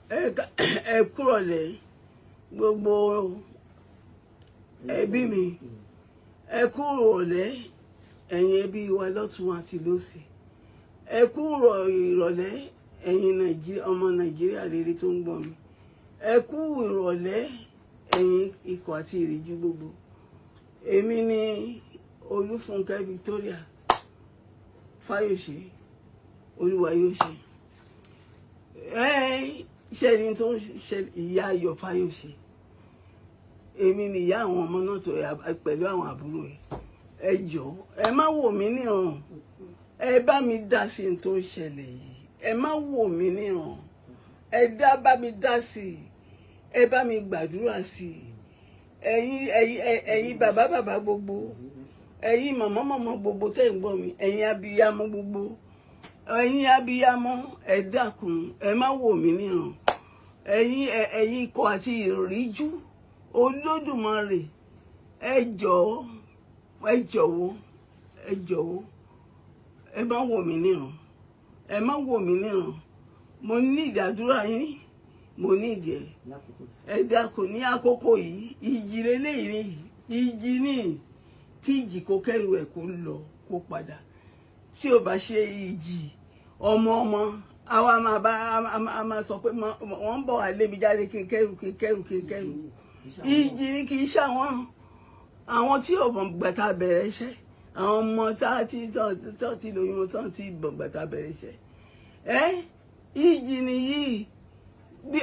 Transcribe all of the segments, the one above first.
ẹ kúrọ̀lẹ́ gbogbo ẹbí mi, ẹ kúrọ̀lẹ́ ẹ̀yin ẹbí wa lọ́tùn àti lósì, ẹ kúrọ̀lẹ́ ẹ̀yin ọmọ Nàìjíríà rere tó ń gbọ́ mi, ẹ kú ìrọ̀lẹ́ ẹ̀yin ikọ̀ àti ìrìjú gbogbo. Èmi ni Olúfúnkẹ́ Victoria Fayose Olúwa yóò ṣe. Ṣẹ́ni tó ń ṣe ìyá Ayọ̀ Fayose. Èmi ni ìyá àwọn ọmọ náà tó pẹ̀lú àwọn àbúrò ẹ̀. Ẹ jọ̀ọ́ ẹ má wò mí níran, ẹ bá mi dá sí ohun tó ń ṣẹlẹ̀ yìí. Ẹ má wò mí níran, ẹ bá mi dá sí i, ẹ bá mi gbàdúrà sí i. Ẹ̀yin bàbá gbogbo, ẹ̀yin màmá gbogbo tẹ́ ń gbọ́ mi, ẹ̀yin abiyamọ gbogbo, ẹ̀yin abiyamọ ẹ dákun ẹ má wò mí níran. Ẹ̀yin ikọ̀ àti ìríjú Olódùmarè, ẹ jọ̀ọ́ ẹ má wò mí níran, ẹ má wò mí níran. Mo ní ìdádúrà yín, mo ní ìdí ẹ dákun ní àkókò yìí. Ìjì lélẹ́yìn ìjì ní kí ìjì kó kẹ́rù ẹ̀ kó lọ kó padà. Tí ó bá ṣe ìjì ọmọ àwa máa sọ pé wọ́n ń bọ̀ wá lébi jáde kí n kẹ́rù. Ìjì ní kì í ṣàwọn tí ò mọ̀ gbàtà bẹ̀rẹ̀ iṣẹ́, àwọn ọmọ tó ti lóyún tó ti bọ̀ gbàtà bẹ̀rẹ̀ iṣẹ́. Ìjì nìyí bí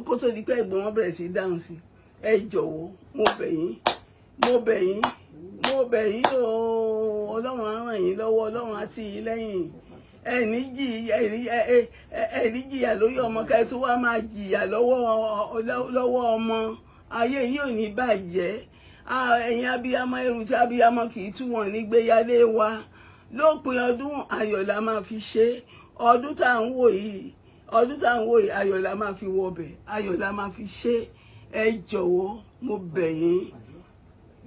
kó tó di pé ẹ̀gbọ́n wọn bẹ̀rẹ̀ sí dáhùn sí. Ẹ jọ̀wọ́ mo bẹ̀ yín o, Ọlọ́run á ràn yín lọ́wọ́, Ọlọ́run á tì yín lẹ́yìn. Ẹ̀ní jìyà lórí ọmọ kẹ́ tó wá máa jìyà lọ́wọ́ ọmọ. Ayé yìí ò ní bàjẹ́. Ẹ̀yin abiyamọ, ẹrù tí abiyamọ kì í tú wọn ní gbéyàlé wa. Lópin ọdún ayọ̀ la máa fi ṣe. Ọdún tá à ń wò yìí ayọ̀ la máa fi wọbẹ̀, ayọ̀ la máa fi ṣe. Ẹ jọ̀wọ́ mo bẹ̀ yín,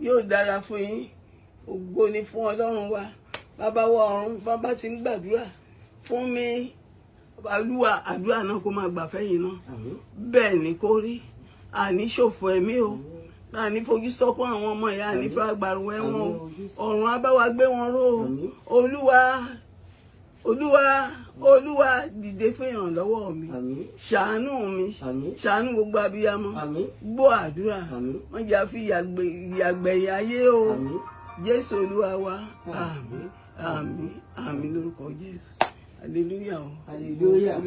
yóò dára fún yín. Ògo ni fún Ọlọ́run wa. Bàbá wa ọ̀run, bàbá ti ń gbàdúrà fún mi. Olúwa àdúrà náà kó máa gbà fẹ́yìn náà. Bẹ́ẹ̀ ni kó rí. Àní ṣòfò ẹ̀mí o, àní fojú sọ́kún àwọn ọmọ ìyá, àní fún agbàrú ẹ̀wọ̀n o. Ọ̀run á bá wa gbé wọn ró. Olúwa dìde fún ìrànlọ́wọ́ mi. Ṣàánú mi, ṣàánú gbogbo abiyamọ. Gbọ́ àdúrà, wọ́n jà fi ìyàgbẹ̀yìn ayé o. Jésù Olúwa wa. Àmín lórúkọ Jésù. Hallelujah.